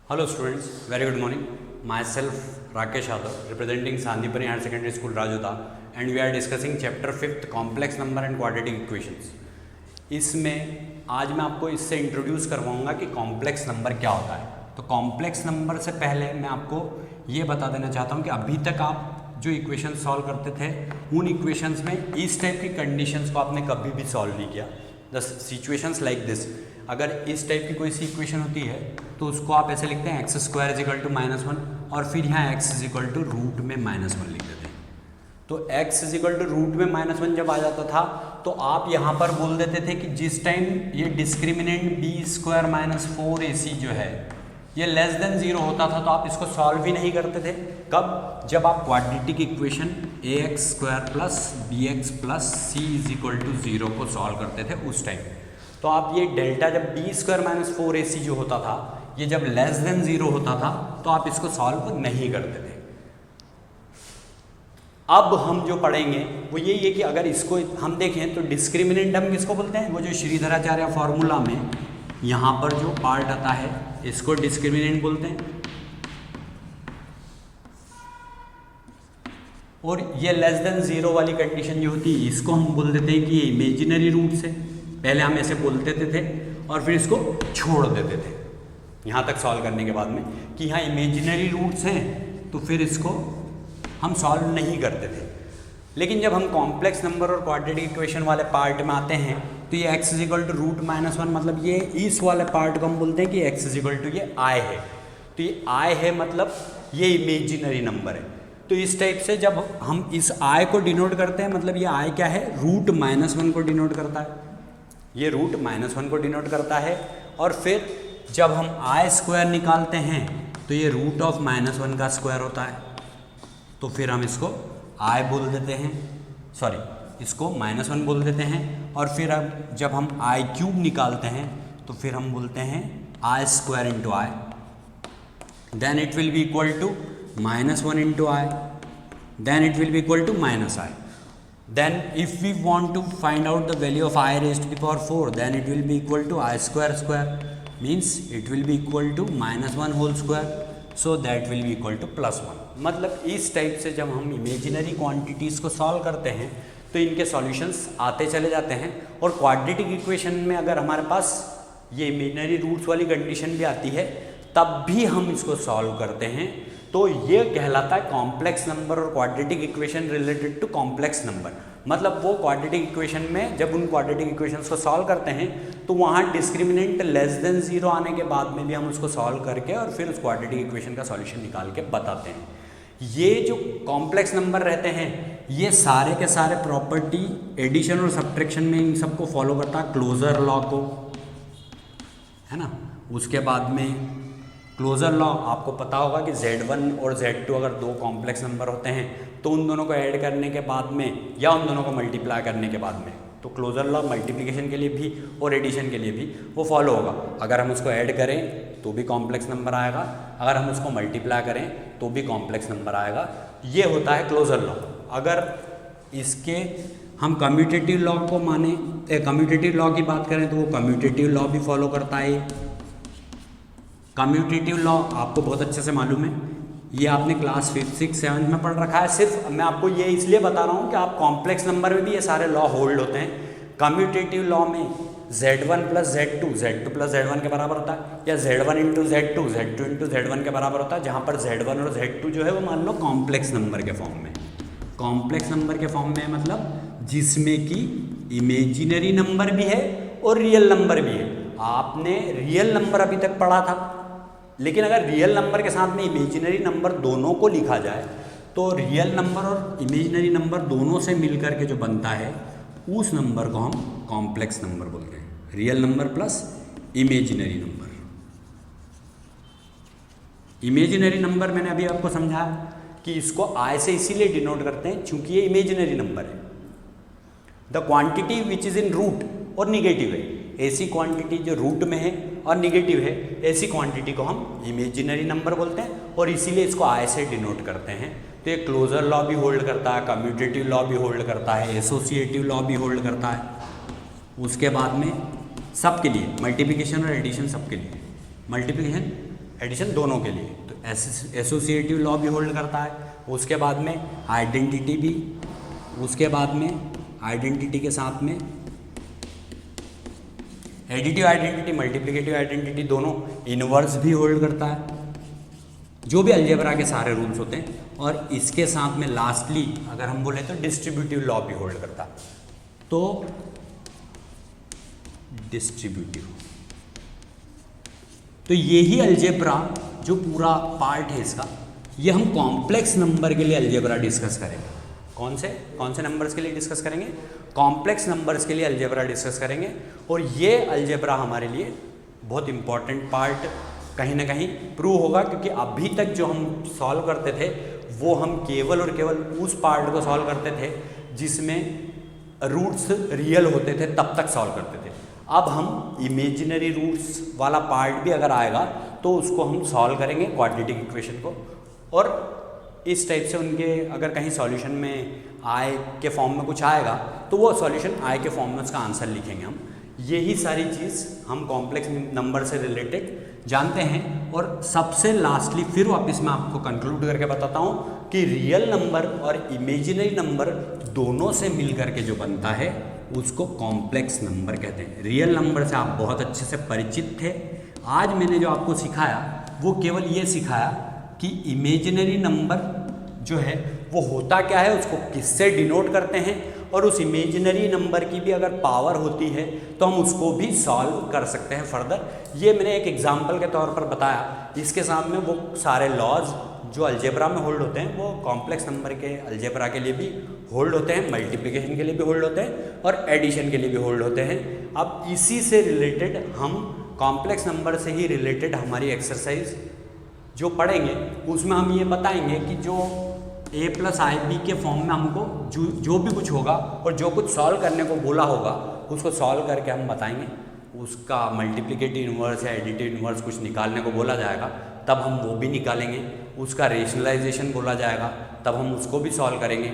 Hello students, very good morning. Myself Rakesh Yadav, representing Sandipani Higher Secondary School Rajota, and we are discussing chapter 5th complex number and quadratic equations. इसमें आज मैं आपको इससे introduce करवाऊंगा कि complex number क्या होता है। तो कॉम्प्लेक्स नंबर से पहले मैं आपको ये बता देना चाहता हूँ कि अभी तक आप जो इक्वेशन सॉल्व करते थे उन इक्वेशंस में इस टाइप की कंडीशंस को आपने कभी भी सॉल्व नहीं किया। द सिचुएशंस लाइक दिस, अगर इस टाइप की कोई सी इक्वेशन होती है तो उसको आप ऐसे लिखते हैं x square is equal to -1 और फिर यहाँ x is equal to root में -1 लिख देते हैं। तो x is equal to root में -1 जब आ जाता था तो आप यहाँ पर बोल देते थे कि जिस टाइम ये डिस्क्रिमिनेंट बी स्क्वायर -4ac जो है ये लेस देन 0 होता था तो आप इसको सॉल्व ही नहीं करते थे। कब? जब आप quadratic equation ax square plus bx plus c is equal to 0 को सॉल्व करते थे उस टाइम। तो आप ये डेल्टा जब बी स्क्वायर -4ac जो होता था ये जब लेस देन 0 होता था तो आप इसको सॉल्व नहीं करते थे। अब हम जो पढ़ेंगे वो यही है कि अगर इसको हम देखें तो डिस्क्रिमिनेंट हम किसको बोलते हैं? वो जो श्रीधराचार्य फॉर्मूला में यहाँ पर जो पार्ट आता है इसको डिस्क्रिमिनेंट बोलते हैं। और ये लेस देन 0 वाली कंडीशन जो होती है इसको हम बोल देते हैं कि ये इमेजिनरी रूट से, पहले हम ऐसे बोल देते थे और फिर इसको छोड़ देते थे यहाँ तक सॉल्व करने के बाद में कि यहाँ इमेजिनरी रूट्स हैं तो फिर इसको हम सॉल्व नहीं करते थे। लेकिन जब हम कॉम्प्लेक्स नंबर और क्वाड्रेटिक इक्वेशन वाले पार्ट में आते हैं तो ये x is equal to root -1 मतलब ये इस वाले पार्ट को हम बोलते हैं कि x इज इक्वल टू ये i है। तो ये i है मतलब ये इमेजिनरी नंबर है। तो इस टाइप से जब हम इस i को डिनोट करते हैं मतलब ये i क्या है? रूट -1 को डिनोट करता है। ये रूट -1 को डिनोट करता है और फिर जब हम i स्क्वायर निकालते हैं तो ये रूट ऑफ -1 का स्क्वायर होता है। तो फिर हम इसको i बोल देते हैं, सॉरी इसको -1 बोल देते हैं और फिर अब जब हम i क्यूब निकालते हैं तो फिर हम बोलते हैं i square into i, then it will be equal to -1 into i, then it will be equal to -i। Then if we want to find out the value of i raised to the power 4 then it will be equal to i square means it will be equal to -1 whole square, so that will be equal to +1। मतलब इस type से जब हम imaginary quantities को solve करते हैं तो इनके सॉल्यूशंस आते चले जाते हैं। और क्वाड्रेटिक इक्वेशन में अगर हमारे पास ये इमेजिनरी रूट्स वाली कंडीशन भी आती है तब भी हम इसको सॉल्व करते हैं। तो ये कहलाता है कॉम्प्लेक्स नंबर और quadratic equation related to complex number. मतलब वो क्वाड्रेटिक इक्वेशन में जब उन क्वाड्रेटिक इक्वेशंस को सॉल्व करते हैं तो वहाँ डिस्क्रिमिनेंट लेस देन 0 आने के बाद में भी हम उसको सॉल्व करके और फिर उस क्वाड्रेटिक इक्वेशन का सॉल्यूशन निकाल के बताते हैं। ये जो कॉम्प्लेक्स नंबर रहते हैं ये सारे के सारे प्रॉपर्टी एडिशन और सब्ट्रैक्शन में इन सबको फॉलो करता है, क्लोजर लॉ को, है ना। उसके बाद में क्लोजर लॉ आपको पता होगा कि Z1 और Z2 अगर दो कॉम्प्लेक्स नंबर होते हैं तो उन दोनों को ऐड करने के बाद में या उन दोनों को मल्टीप्लाई करने के बाद में तो क्लोजर लॉ मल्टीप्लिकेशन के लिए भी और एडिशन के लिए भी वो फॉलो होगा। अगर हम उसको ऐड करें तो भी कॉम्प्लेक्स नंबर आएगा, अगर हम उसको मल्टीप्लाई करें तो भी कॉम्प्लेक्स नंबर आएगा। ये होता है क्लोजर लॉ। अगर इसके हम कम्यूटेटिव लॉ को माने, कम्यूटेटिव लॉ की बात करें तो वो कम्यूटेटिव लॉ भी फॉलो करता है। कम्यूटेटिव लॉ आपको बहुत अच्छे से मालूम है, ये आपने क्लास 5, 6, 7 में पढ़ रखा है। सिर्फ मैं आपको ये इसलिए बता रहा हूँ कि आप कॉम्प्लेक्स नंबर में भी ये सारे लॉ होल्ड होते हैं। कम्यूटेटिव लॉ में Z1 plus Z2 Z2 plus Z1 के बराबर होता है, या Z1 into Z2 Z2 into Z1 के बराबर होता है, जहाँ पर Z1 और Z2 जो है वो मान लो कॉम्प्लेक्स नंबर के फॉर्म में। कॉम्प्लेक्स नंबर के फॉर्म में मतलब जिसमें कि इमेजिनरी नंबर भी है और रियल नंबर भी है। आपने रियल नंबर अभी तक पढ़ा था, लेकिन अगर रियल नंबर के साथ में इमेजिनरी नंबर दोनों को लिखा जाए तो रियल नंबर और इमेजिनरी नंबर दोनों से मिलकर के जो बनता है उस नंबर को हम कॉम्प्लेक्स नंबर बोलते हैं। Real number plus imaginary number. Imaginary number मैंने अभी आपको समझाया कि इसको i से इसीलिए डिनोट करते हैं क्योंकि ये इमेजिनरी नंबर है। The quantity which is in root और निगेटिव है, ऐसी क्वांटिटी जो रूट में है और निगेटिव है ऐसी क्वांटिटी को हम इमेजिनरी नंबर बोलते हैं और इसीलिए इसको i से डिनोट करते हैं। तो ये क्लोजर लॉ भी होल्ड करता है, कम्यूटेटिव लॉ भी होल्ड करता है, एसोसिएटिव लॉ भी होल्ड करता है। उसके बाद में सबके लिए मल्टीप्लिकेशन और एडिशन सबके लिए मल्टीप्लिकेशन एडिशन दोनों के लिए। तो एसोसिएटिव लॉ भी होल्ड करता है, उसके बाद में आइडेंटिटी भी, उसके बाद में आइडेंटिटी के साथ में एडिटिव आइडेंटिटी, मल्टीप्लिकेटिव आइडेंटिटी, दोनों इनवर्स भी होल्ड करता है, जो भी अलजेब्रा के सारे रूल्स होते हैं। और इसके साथ में लास्टली अगर हम बोले तो डिस्ट्रीब्यूटिव लॉ भी होल्ड करता है। तो डिस्ट्रीब्यूटिव, तो यही अलजेब्रा जो पूरा पार्ट है इसका, ये हम कॉम्प्लेक्स नंबर के लिए अलजेब्रा डिस्कस करेंगे। कौन से नंबर्स के लिए डिस्कस करेंगे? कॉम्प्लेक्स नंबर्स के लिए अलजेब्रा डिस्कस करेंगे। और ये अलजेब्रा हमारे लिए बहुत इंपॉर्टेंट पार्ट कहीं ना कहीं प्रूव होगा, क्योंकि अभी तक जो हम सॉल्व करते थे वो हम केवल और केवल उस पार्ट को सॉल्व करते थे जिसमें रूट्स रियल होते थे, तब तक सॉल्व करते थे। अब हम इमेजिनरी रूट्स वाला पार्ट भी अगर आएगा तो उसको हम सॉल्व करेंगे, क्वाड्रेटिक इक्वेशन को। और इस टाइप से उनके अगर कहीं सॉल्यूशन में आई के फॉर्म में कुछ आएगा तो वो सॉल्यूशन आई के फॉर्म में उसका आंसर लिखेंगे हम। यही सारी चीज़ हम कॉम्प्लेक्स नंबर से रिलेटेड जानते हैं। और सबसे लास्टली फिर वापस मैं आपको कंक्लूड करके बताता हूँ कि रियल नंबर और इमेजिनरी नंबर दोनों से मिल करके जो बनता है उसको कॉम्प्लेक्स नंबर कहते हैं। रियल नंबर से आप बहुत अच्छे से परिचित थे। आज मैंने जो आपको सिखाया वो केवल ये सिखाया कि इमेजिनरी नंबर जो है वो होता क्या है, उसको किससे डिनोट करते हैं, और उस इमेजिनरी नंबर की भी अगर पावर होती है तो हम उसको भी सॉल्व कर सकते हैं फर्दर। ये मैंने एक एग्जांपल के तौर पर बताया। इसके सामने वो सारे लॉज जो अलजेब्रा में होल्ड होते हैं वो कॉम्प्लेक्स नंबर के अलजेब्रा के लिए भी होल्ड होते हैं, मल्टीप्लिकेशन के लिए भी होल्ड होते हैं और एडिशन के लिए भी होल्ड होते हैं। अब इसी से रिलेटेड हम कॉम्प्लेक्स नंबर से ही रिलेटेड हमारी एक्सरसाइज जो पढ़ेंगे उसमें हम ये बताएंगे कि जो a प्लस आई बी के फॉर्म में हमको जो भी कुछ होगा और जो कुछ सॉल्व करने को बोला होगा उसको सॉल्व करके हम बताएंगे। उसका मल्टीप्लिकेटिव इन्वर्स या एडिटिव इन्वर्स कुछ निकालने को बोला जाएगा तब हम वो भी निकालेंगे। उसका रेशनलाइजेशन बोला जाएगा तब हम उसको भी सॉल्व करेंगे।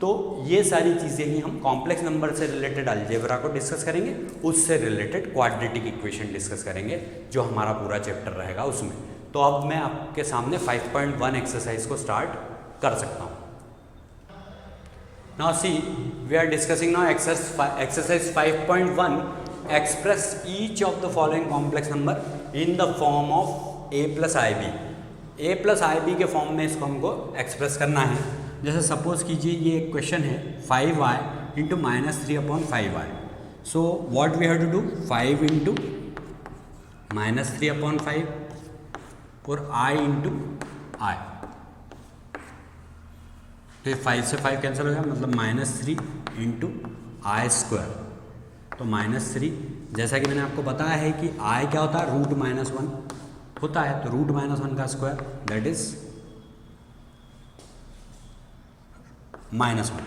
तो ये सारी चीज़ें ही हम कॉम्प्लेक्स नंबर से रिलेटेड अलजेब्रा को डिस्कस करेंगे, उससे रिलेटेड क्वाड्रेटिक इक्वेशन डिस्कस करेंगे जो हमारा पूरा चैप्टर रहेगा उसमें। तो अब मैं आपके सामने 5.1 एक्सरसाइज को स्टार्ट कर सकता हूँ। Now see, we are discussing now exercise 5.1. Express each of the following complex number in the form of a plus ib. a plus ib के फॉर्म में इसको हमको एक्सप्रेस करना है। जैसे सपोज कीजिए ये एक क्वेश्चन है 5y into -3/5y। So what we have to do, 5 into -3/5 और i इंटू i। तो 5 से 5 कैंसिल हो गया, मतलब -3 इंटू आई स्क्वायर। तो -3, जैसा कि मैंने आपको बताया है कि i क्या होता है, √-1 होता है। तो √-1 का स्क्वायर दैट इज -1।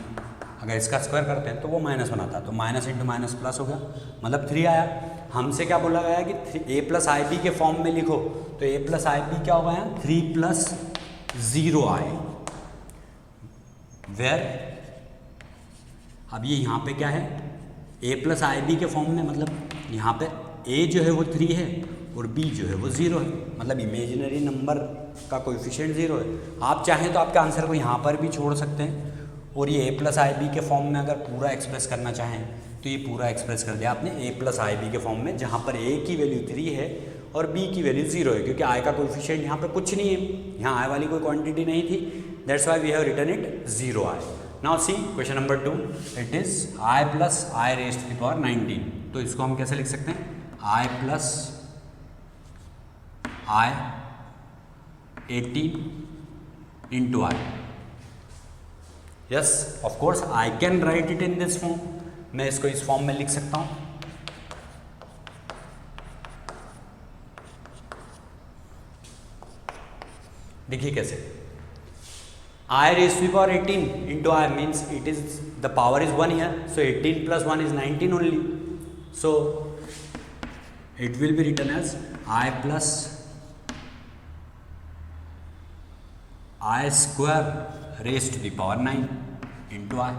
अगर इसका स्क्वायर करते हैं तो वो -1 आता है। तो माइनस इंटू माइनस प्लस हो गया, मतलब 3 आया। हमसे क्या बोला गया है कि a प्लस आई बी के फॉर्म में लिखो। तो a प्लस आई बी क्या होगा यहाँ, 3 प्लस 0i, वेयर अब ये यहाँ पे क्या है, a प्लस आई बी के फॉर्म में, मतलब यहाँ पे a जो है वो 3 है और b जो है वो 0 है, मतलब इमेजिनरी नंबर का कोएफिशिएंट 0 है। आप चाहें तो आपके आंसर को यहाँ पर भी छोड़ सकते हैं और ये a प्लस आई बी के फॉर्म में अगर पूरा एक्सप्रेस करना चाहें तो ये पूरा एक्सप्रेस कर दिया आपने a प्लस आई बी के फॉर्म में, जहाँ पर a की वैल्यू 3 है और b की वैल्यू 0 है, क्योंकि i का कोएफिशिएंट यहाँ पे कुछ नहीं है, यहाँ i वाली कोई क्वांटिटी नहीं थी। That's why we have written it 0i। Now see question number 2, it is i plus i raised to the power 19। तो इसको हम कैसे लिख सकते हैं, i plus i 18 into i। Yes of course I can write it in this form, मैं इसको इस फॉर्म में लिख सकता हूं। देखिए कैसे, I raised to the power 18 into I means it is the power is 1 here, so 18 plus 1 is 19 only, so it will be written as I plus I square raised to the power 9 into I।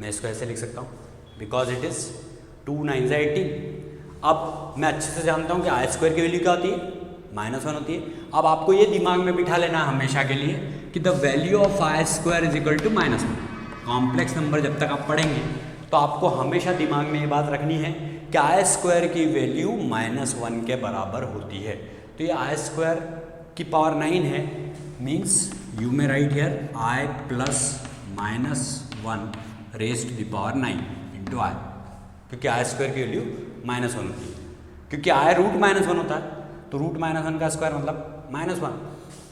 मैं इसको ऐसे लिख सकता हूँ because it is 2 9 18। अब मैं अच्छे से जानता हूँ कि I स्क्वायर की वैल्यू क्या होती है, -1 होती है। अब आपको ये दिमाग में बिठा लेना हमेशा के लिए कि the value of I square is equal to -1। Complex number जब तक आप पढ़ेंगे तो आपको हमेशा दिमाग में ये बात रखनी है कि आई स्क्वायर की वैल्यू -1 के बराबर होती है। तो ये आई स्क्वायर की पावर 9 है, means you may write here I plus -1 raised to the power 9 into I, क्योंकि आई स्क्वायर की वैल्यू -1 होती है। क्योंकि आई रूट -1 होता है तो रूट -1 का स्क्वायर मतलब -1।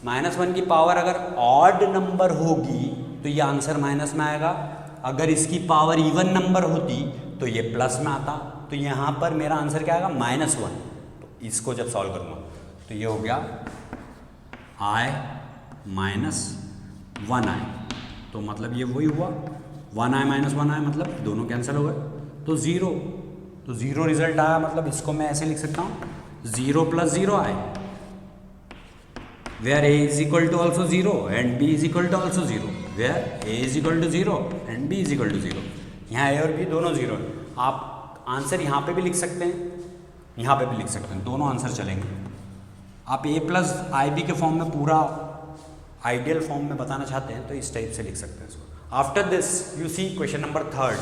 -1 की पावर अगर ऑड नंबर होगी तो ये आंसर माइनस में आएगा, अगर इसकी पावर इवन नंबर होती तो ये प्लस में आता। तो यहाँ पर मेरा आंसर क्या आएगा -1। तो इसको जब सॉल्व करूँगा तो ये हो गया आई -1 आई, तो मतलब ये वही हुआ 1 आई -1 आई, मतलब दोनों कैंसिल हो गए तो 0। तो 0 रिजल्ट आया, मतलब इसको मैं ऐसे लिख सकता हूँ 0 + 0 आई, where a is equal to also 0 and b is equal to also 0, where a is equal to 0 and b is equal to 0। यहाँ a और b दोनों 0 है। आप आंसर यहाँ पे भी लिख सकते हैं, यहाँ पे भी लिख सकते हैं, दोनों आंसर चलेंगे। आप a + ib के फॉर्म में पूरा आइडियल फॉर्म में बताना चाहते हैं तो इस टाइप से लिख सकते हैं इसको। After this you see question number 3।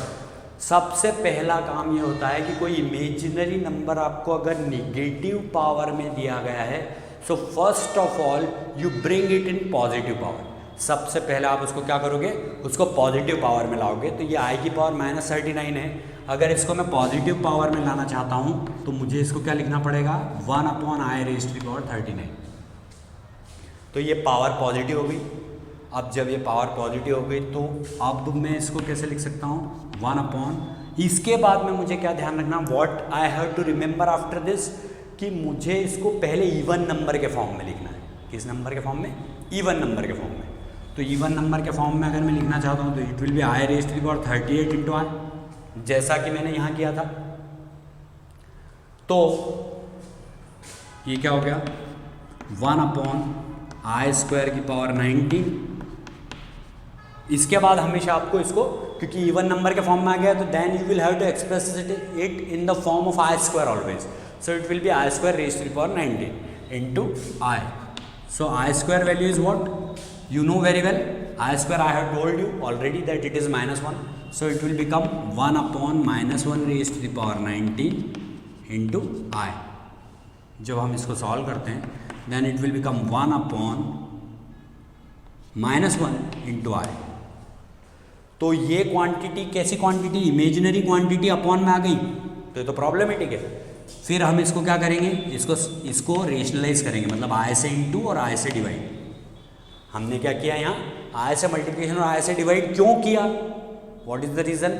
सबसे पहला काम ये होता है कि कोई इमेजिनरी नंबर आपको अगर नेगेटिव पावर में दिया गया है, so first of all you bring it in positive power. सबसे पहले आप उसको क्या करोगे, उसको पॉजिटिव पावर में लाओगे। तो ये आई की पावर -39 है, अगर इसको मैं पॉजिटिव पावर में लाना चाहता हूँ तो मुझे इसको क्या लिखना पड़ेगा 1/i⁻39। तो ये पावर पॉजिटिव हो गई। अब जब ये पावर पॉजिटिव हो गई तो अब मैं इसको कैसे लिख सकता हूँ 1/। इसके बाद में मुझे क्या ध्यान रखना, what I have to remember after this, कि मुझे इसको पहले इवन नंबर के फॉर्म में लिखना है। किस नंबर के फॉर्म में, इवन नंबर के फॉर्म में। तो इवन नंबर के फॉर्म में अगर मैं लिखना चाहता हूँ तो it will be i⁻38 into I, जैसा कि मैंने यहाँ किया था। तो ये क्या हो गया 1/i² की पावर 19। इसके बाद हमेशा आपको इसको, क्योंकि इवन नंबर के फॉर्म में आ गया तो then you will have to express it in the form of i² always. So it will be i² raised to the power 19 into I. So i² value is what? You know very well. i² I have told you already that it is -1. So it will become 1/-1 raised to the power 19 into I. जब हम इसको solve करते हैं then it will become 1/-1 into I. तो ये quantity कैसी quantity, imaginary quantity upon में आ गई तो ये तो प्रॉब्लमेटिक है। फिर हम इसको क्या करेंगे, इसको रेशनलाइज करेंगे, मतलब आई से इंटू और आई से डिवाइड। हमने क्या किया यहाँ, आई से मल्टीप्लिकेशन और आई से डिवाइड क्यों किया, what is the reason.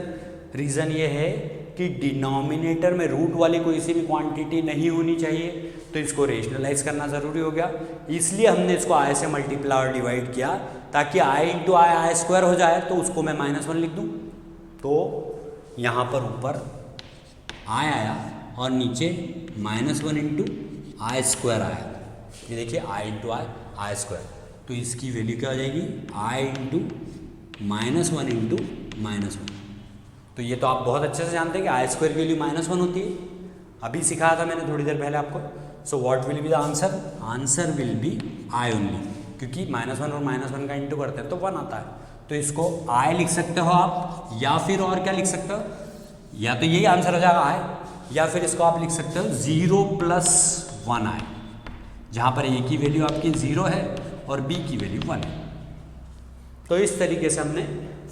Reason ये है कि डिनोमिनेटर में रूट वाली कोई सी भी क्वांटिटी नहीं होनी चाहिए, तो इसको रेशनलाइज करना ज़रूरी हो गया। इसलिए हमने इसको आई से मल्टीप्लाई और डिवाइड किया ताकि आई इंटू आई² हो जाए, तो उसको मैं -1 लिख दूँ। तो यहाँ पर ऊपर आई आया और नीचे -1 इंटू i² आया। ये देखिए आई इंटू i², तो इसकी वैल्यू क्या हो जाएगी आई इंटू -1 इंटू -1। तो ये तो आप बहुत अच्छे से जानते हैं कि i² की वैल्यू -1 होती है, अभी सिखाया था मैंने थोड़ी देर पहले आपको। So what will be the answer, answer will be I only, क्योंकि -1 और -1 का इंटू करते हैं तो 1 आता है। तो इसको आई लिख सकते हो आप, या फिर और क्या लिख सकते हो, या तो यही आंसर हो जाएगा आई, या फिर इसको आप लिख सकते हो 0 + 1 आई, जहाँ पर ए की वैल्यू आपकी 0 है और बी की वैल्यू 1 है। तो इस तरीके से हमने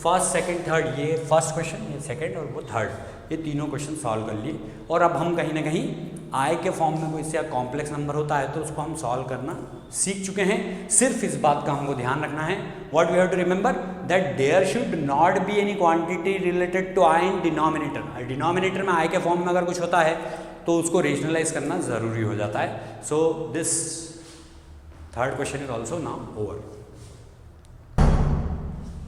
फर्स्ट, सेकंड, थर्ड, ये फर्स्ट क्वेश्चन, ये सेकंड और वो थर्ड, ये तीनों क्वेश्चन सॉल्व कर लिए। और अब हम कहीं ना कहीं आई के फॉर्म में कोई इससे कॉम्प्लेक्स नंबर होता है तो उसको हम सॉल्व करना सीख चुके हैं। सिर्फ इस बात का हमको ध्यान रखना है, what we have to remember, that there should not be any quantity related to I in denominator. Denominator में आई के फॉर्म में अगर कुछ होता है तो उसको रेशनलाइज करना ज़रूरी हो जाता है। So this third question is also now over.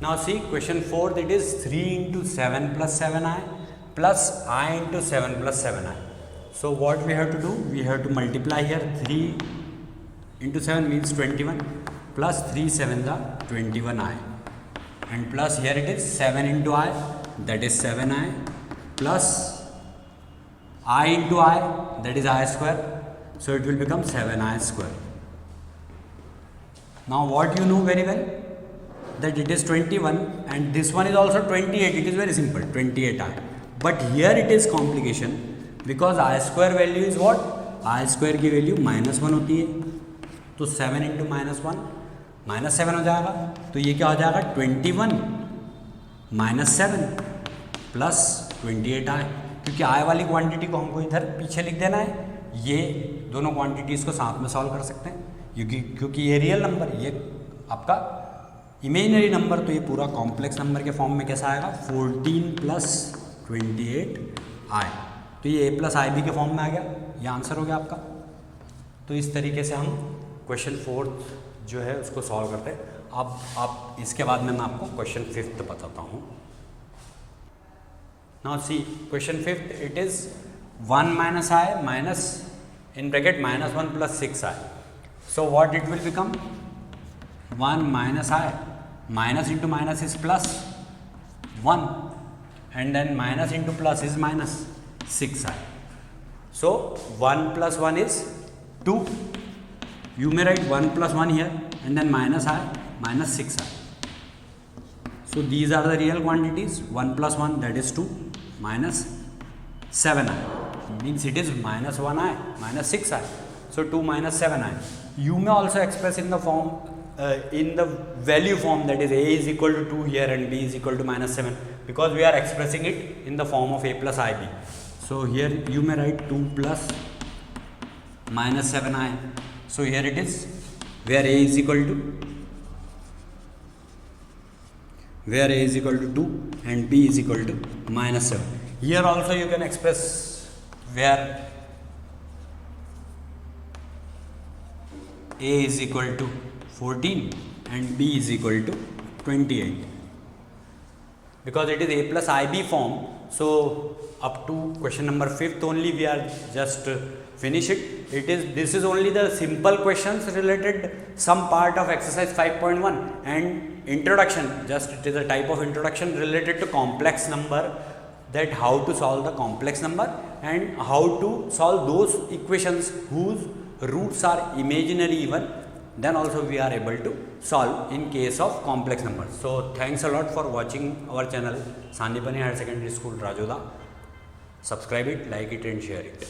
Now see question 4, that is 3 into 7 plus 7i plus I into 7 plus 7i. So what we have to do, we have to multiply here 3 into 7 means 21 plus 3 7 the 21i, and plus here it is 7 into I, that is 7i, plus I into I, that is I square, So it will become 7i square. Now what you know very well, that it is 21 and this one is also 28. It is very simple, 28i. But here it is complication because I square value is what? I square की value -1 होती है, तो 7 into -1 -7 हो जाएगा. तो ये क्या हो जाएगा? 21 -7 प्लस 28i, क्योंकि आई वाली क्वांटिटी को हमको इधर पीछे लिख देना है. ये दोनों क्वांटिटीज़ को साथ में सॉल्व कर सकते हैं क्योंकि ये रियल नंबर, ये आपका इमेजिनरी नंबर, तो ये पूरा कॉम्प्लेक्स नंबर के फॉर्म में कैसा आएगा? 14 प्लस 28i. तो ये a प्लस आई बी के फॉर्म में आ गया. ये आंसर हो गया आपका. तो इस तरीके से हम क्वेश्चन 4 जो है उसको सॉल्व करते हैं. अब आप इसके बाद में मैं आपको क्वेश्चन 5 बताता हूँ. Now see question 5, it is 1 minus I minus in bracket -1 plus 6i. So what it will become? 1 minus I, minus into minus is plus 1 and then minus into plus is minus 6i. So 1 plus 1 is 2. You may write 1 plus 1 here and then minus I minus 6i. So these are the real quantities. 1 plus 1, that is 2, minus 7i. Means it is -1i minus 6i. So 2 minus 7i. You may also express in the form, in the value form, that is a is equal to 2 here and b is equal to -7, because we are expressing it in the form of a plus ib. So here you may write 2 plus minus 7i. So here it is, where a is equal to 2 and b is equal to -7. Here also you can express where a is equal to 14 and b is equal to 28, because it is a plus ib form. So up to question number 5 only we are just finish it. This is only the simple questions related some part of exercise 5.1 and introduction. Just it is a type of introduction related to complex number, that how to solve the complex number and how to solve those equations whose roots are imaginary even, then also we are able to solve in case of complex numbers. So thanks a lot for watching our channel Sandipani Higher Secondary School Rajoda. Subscribe it, like it and share it.